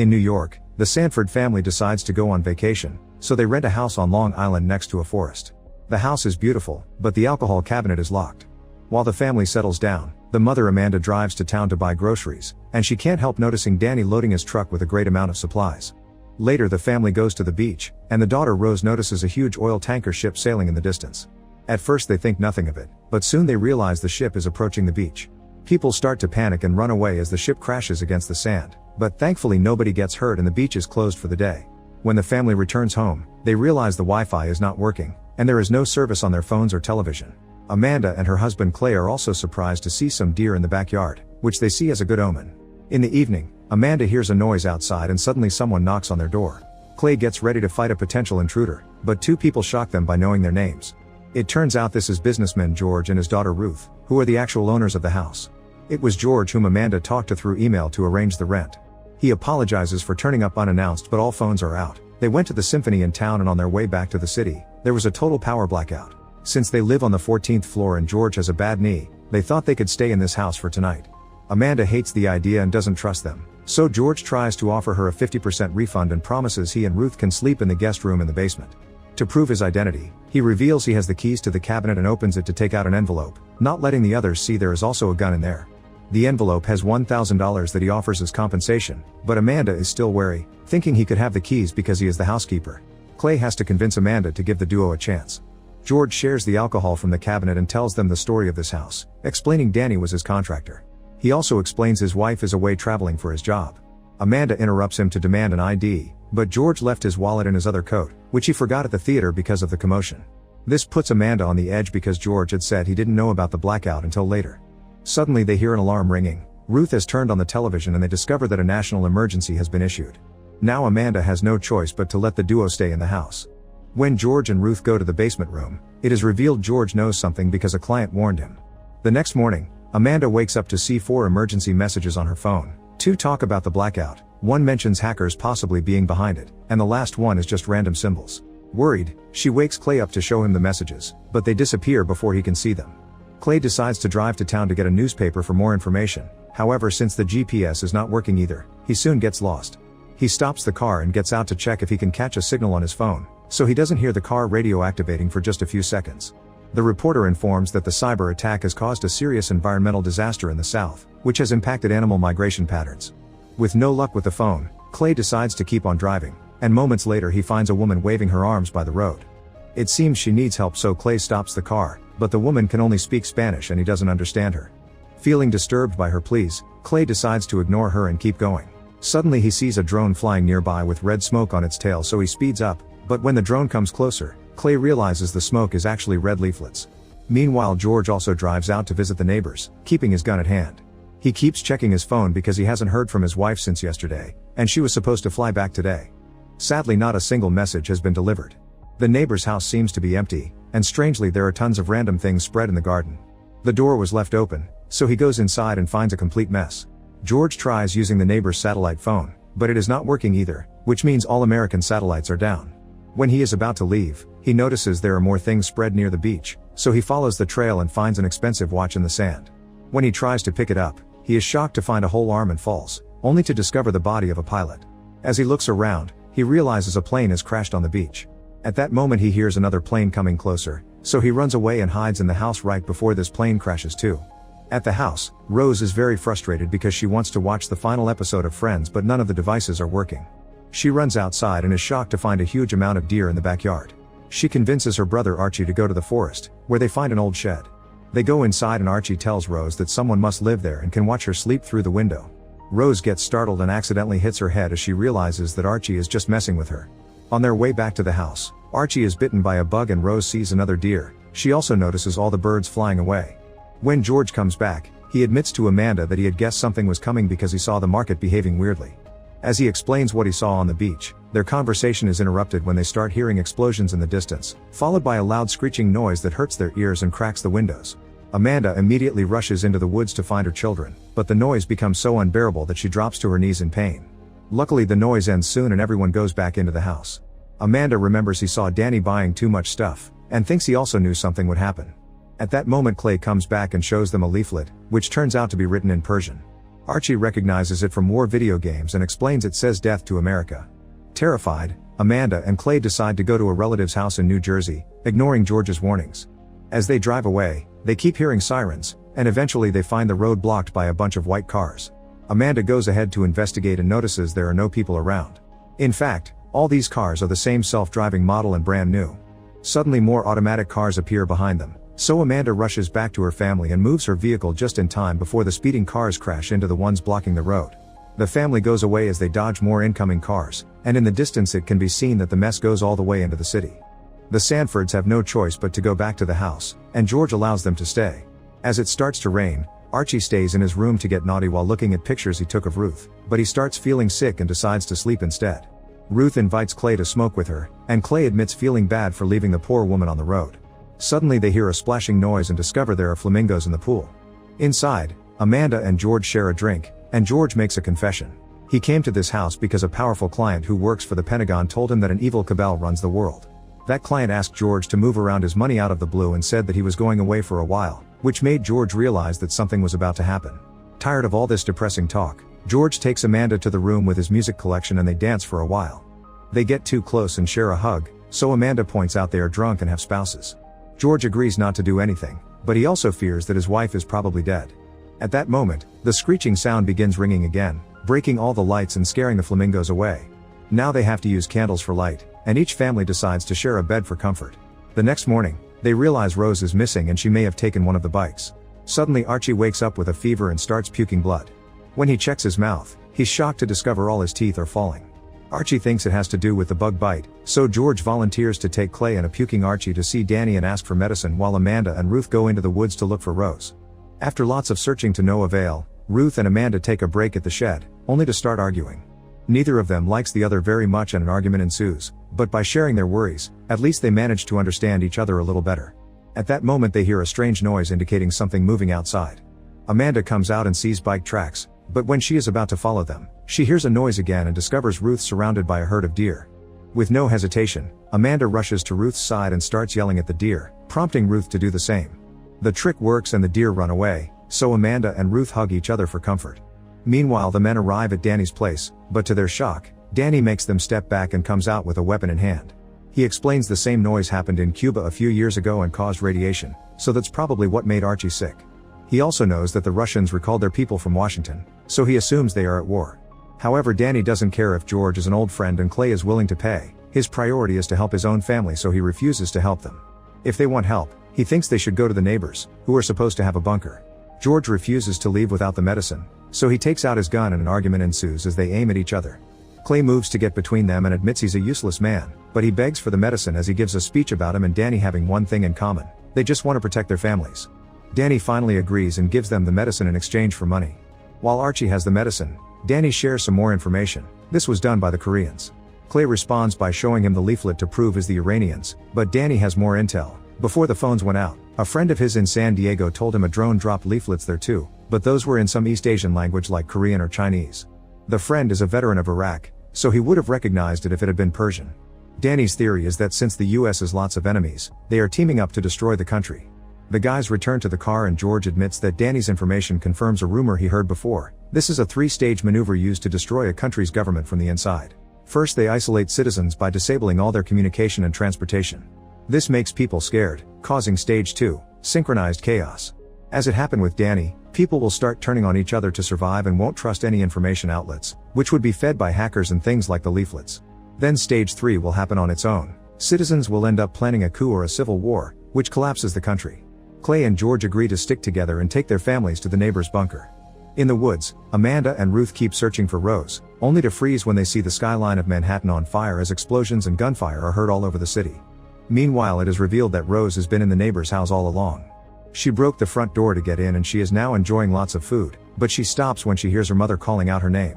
In New York, the Sanford family decides to go on vacation, so they rent a house on Long Island next to a forest. The house is beautiful, but the alcohol cabinet is locked. While the family settles down, the mother Amanda drives to town to buy groceries, and she can't help noticing Danny loading his truck with a great amount of supplies. Later the family goes to the beach, and the daughter Rose notices a huge oil tanker ship sailing in the distance. At first they think nothing of it, but soon they realize the ship is approaching the beach. People start to panic and run away as the ship crashes against the sand, but thankfully nobody gets hurt and the beach is closed for the day. When the family returns home, they realize the Wi-Fi is not working, and there is no service on their phones or television. Amanda and her husband Clay are also surprised to see some deer in the backyard, which they see as a good omen. In the evening, Amanda hears a noise outside and suddenly someone knocks on their door. Clay gets ready to fight a potential intruder, but two people shock them by knowing their names. It turns out this is businessman George and his daughter Ruth, who are the actual owners of the house. It was George whom Amanda talked to through email to arrange the rent. He apologizes for turning up unannounced, but all phones are out. They went to the symphony in town, and on their way back to the city, there was a total power blackout. Since they live on the 14th floor and George has a bad knee, they thought they could stay in this house for tonight. Amanda hates the idea and doesn't trust them, so George tries to offer her a 50% refund and promises he and Ruth can sleep in the guest room in the basement. To prove his identity, he reveals he has the keys to the cabinet and opens it to take out an envelope, not letting the others see there is also a gun in there. The envelope has $1,000 that he offers as compensation, but Amanda is still wary, thinking he could have the keys because he is the housekeeper. Clay has to convince Amanda to give the duo a chance. George shares the alcohol from the cabinet and tells them the story of this house, explaining Danny was his contractor. He also explains his wife is away traveling for his job. Amanda interrupts him to demand an ID, but George left his wallet in his other coat, which he forgot at the theater because of the commotion. This puts Amanda on the edge because George had said he didn't know about the blackout until later. Suddenly they hear an alarm ringing. Ruth has turned on the television and they discover that a national emergency has been issued. Now Amanda has no choice but to let the duo stay in the house. When George and Ruth go to the basement room, it is revealed George knows something because a client warned him. The next morning, Amanda wakes up to see 4 emergency messages on her phone. 2 talk about the blackout, 1 mentions hackers possibly being behind it, and the last one is just random symbols. Worried, she wakes Clay up to show him the messages, but they disappear before he can see them. Clay decides to drive to town to get a newspaper for more information. However, since the GPS is not working either, he soon gets lost. He stops the car and gets out to check if he can catch a signal on his phone, so he doesn't hear the car radio activating for just a few seconds. The reporter informs that the cyber attack has caused a serious environmental disaster in the south, which has impacted animal migration patterns. With no luck with the phone, Clay decides to keep on driving, and moments later he finds a woman waving her arms by the road. It seems she needs help, so Clay stops the car, but the woman can only speak Spanish and he doesn't understand her. Feeling disturbed by her pleas, Clay decides to ignore her and keep going. Suddenly he sees a drone flying nearby with red smoke on its tail, so he speeds up, but when the drone comes closer, Clay realizes the smoke is actually red leaflets. Meanwhile, George also drives out to visit the neighbors, keeping his gun at hand. He keeps checking his phone because he hasn't heard from his wife since yesterday, and she was supposed to fly back today. Sadly, not a single message has been delivered. The neighbor's house seems to be empty, and strangely there are tons of random things spread in the garden. The door was left open, so he goes inside and finds a complete mess. George tries using the neighbor's satellite phone, but it is not working either, which means all American satellites are down. When he is about to leave, he notices there are more things spread near the beach, so he follows the trail and finds an expensive watch in the sand. When he tries to pick it up, he is shocked to find a whole arm and falls, only to discover the body of a pilot. As he looks around, he realizes a plane has crashed on the beach. At that moment he hears another plane coming closer, so he runs away and hides in the house right before this plane crashes too. At the house, Rose is very frustrated because she wants to watch the final episode of Friends, but none of the devices are working. She runs outside and is shocked to find a huge amount of deer in the backyard. She convinces her brother Archie to go to the forest, where they find an old shed. They go inside and Archie tells Rose that someone must live there and can watch her sleep through the window. Rose gets startled and accidentally hits her head as she realizes that Archie is just messing with her. On their way back to the house, Archie is bitten by a bug and Rose sees another deer. She also notices all the birds flying away. When George comes back, he admits to Amanda that he had guessed something was coming because he saw the market behaving weirdly. As he explains what he saw on the beach, their conversation is interrupted when they start hearing explosions in the distance, followed by a loud screeching noise that hurts their ears and cracks the windows. Amanda immediately rushes into the woods to find her children, but the noise becomes so unbearable that she drops to her knees in pain. Luckily the noise ends soon and everyone goes back into the house. Amanda remembers he saw Danny buying too much stuff, and thinks he also knew something would happen. At that moment Clay comes back and shows them a leaflet, which turns out to be written in Persian. Archie recognizes it from war video games and explains it says Death to America. Terrified, Amanda and Clay decide to go to a relative's house in New Jersey, ignoring George's warnings. As they drive away, they keep hearing sirens, and eventually they find the road blocked by a bunch of white cars. Amanda goes ahead to investigate and notices there are no people around. In fact, all these cars are the same self-driving model and brand new. Suddenly more automatic cars appear behind them, so Amanda rushes back to her family and moves her vehicle just in time before the speeding cars crash into the ones blocking the road. The family goes away as they dodge more incoming cars, and in the distance it can be seen that the mess goes all the way into the city. The Sanfords have no choice but to go back to the house, and George allows them to stay. As it starts to rain, Archie stays in his room to get naughty while looking at pictures he took of Ruth, but he starts feeling sick and decides to sleep instead. Ruth invites Clay to smoke with her, and Clay admits feeling bad for leaving the poor woman on the road. Suddenly they hear a splashing noise and discover there are flamingos in the pool. Inside, Amanda and George share a drink, and George makes a confession. He came to this house because a powerful client who works for the Pentagon told him that an evil cabal runs the world. That client asked George to move around his money out of the blue and said that he was going away for a while, which made George realize that something was about to happen. Tired of all this depressing talk, George takes Amanda to the room with his music collection and they dance for a while. They get too close and share a hug, so Amanda points out they are drunk and have spouses. George agrees not to do anything, but he also fears that his wife is probably dead. At that moment, the screeching sound begins ringing again, breaking all the lights and scaring the flamingos away. Now they have to use candles for light, and each family decides to share a bed for comfort. The next morning, they realize Rose is missing and she may have taken one of the bikes. Suddenly Archie wakes up with a fever and starts puking blood. When he checks his mouth, he's shocked to discover all his teeth are falling. Archie thinks it has to do with the bug bite, so George volunteers to take Clay and a puking Archie to see Danny and ask for medicine while Amanda and Ruth go into the woods to look for Rose. After lots of searching to no avail, Ruth and Amanda take a break at the shed, only to start arguing. Neither of them likes the other very much and an argument ensues, but by sharing their worries, at least they manage to understand each other a little better. At that moment they hear a strange noise indicating something moving outside. Amanda comes out and sees bike tracks, but when she is about to follow them, she hears a noise again and discovers Ruth surrounded by a herd of deer. With no hesitation, Amanda rushes to Ruth's side and starts yelling at the deer, prompting Ruth to do the same. The trick works and the deer run away, so Amanda and Ruth hug each other for comfort. Meanwhile the men arrive at Danny's place, but to their shock, Danny makes them step back and comes out with a weapon in hand. He explains the same noise happened in Cuba a few years ago and caused radiation, so that's probably what made Archie sick. He also knows that the Russians recalled their people from Washington, so he assumes they are at war. However, Danny doesn't care if George is an old friend and Clay is willing to pay. His priority is to help his own family, so he refuses to help them. If they want help, he thinks they should go to the neighbors, who are supposed to have a bunker. George refuses to leave without the medicine, so he takes out his gun and an argument ensues as they aim at each other. Clay moves to get between them and admits he's a useless man, but he begs for the medicine as he gives a speech about him and Danny having one thing in common: they just want to protect their families. Danny finally agrees and gives them the medicine in exchange for money. While Archie has the medicine, Danny shares some more information. This was done by the Koreans. Clay responds by showing him the leaflet to prove it's the Iranians, but Danny has more intel. Before the phones went out, a friend of his in San Diego told him a drone dropped leaflets there too, but those were in some East Asian language like Korean or Chinese. The friend is a veteran of Iraq, so he would have recognized it if it had been Persian. Danny's theory is that since the US has lots of enemies, they are teaming up to destroy the country. The guys return to the car and George admits that Danny's information confirms a rumor he heard before. This is a three-stage maneuver used to destroy a country's government from the inside. First, they isolate citizens by disabling all their communication and transportation. This makes people scared, causing stage 2, synchronized chaos. As it happened with Danny, people will start turning on each other to survive and won't trust any information outlets, which would be fed by hackers and things like the leaflets. Then stage 3 will happen on its own. Citizens will end up planning a coup or a civil war, which collapses the country. Clay and George agree to stick together and take their families to the neighbor's bunker. In the woods, Amanda and Ruth keep searching for Rose, only to freeze when they see the skyline of Manhattan on fire as explosions and gunfire are heard all over the city. Meanwhile, it is revealed that Rose has been in the neighbor's house all along. She broke the front door to get in and she is now enjoying lots of food, but she stops when she hears her mother calling out her name.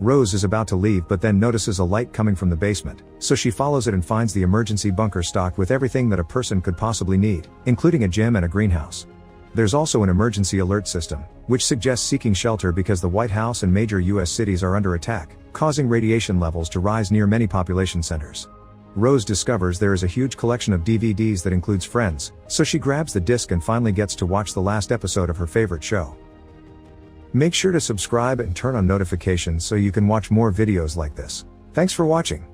Rose is about to leave but then notices a light coming from the basement, so she follows it and finds the emergency bunker stocked with everything that a person could possibly need, including a gym and a greenhouse. There's also an emergency alert system, which suggests seeking shelter because the White House and major US cities are under attack, causing radiation levels to rise near many population centers. Rose discovers there is a huge collection of DVDs that includes Friends, so she grabs the disc and finally gets to watch the last episode of her favorite show. Make sure to subscribe and turn on notifications so you can watch more videos like this. Thanks for watching.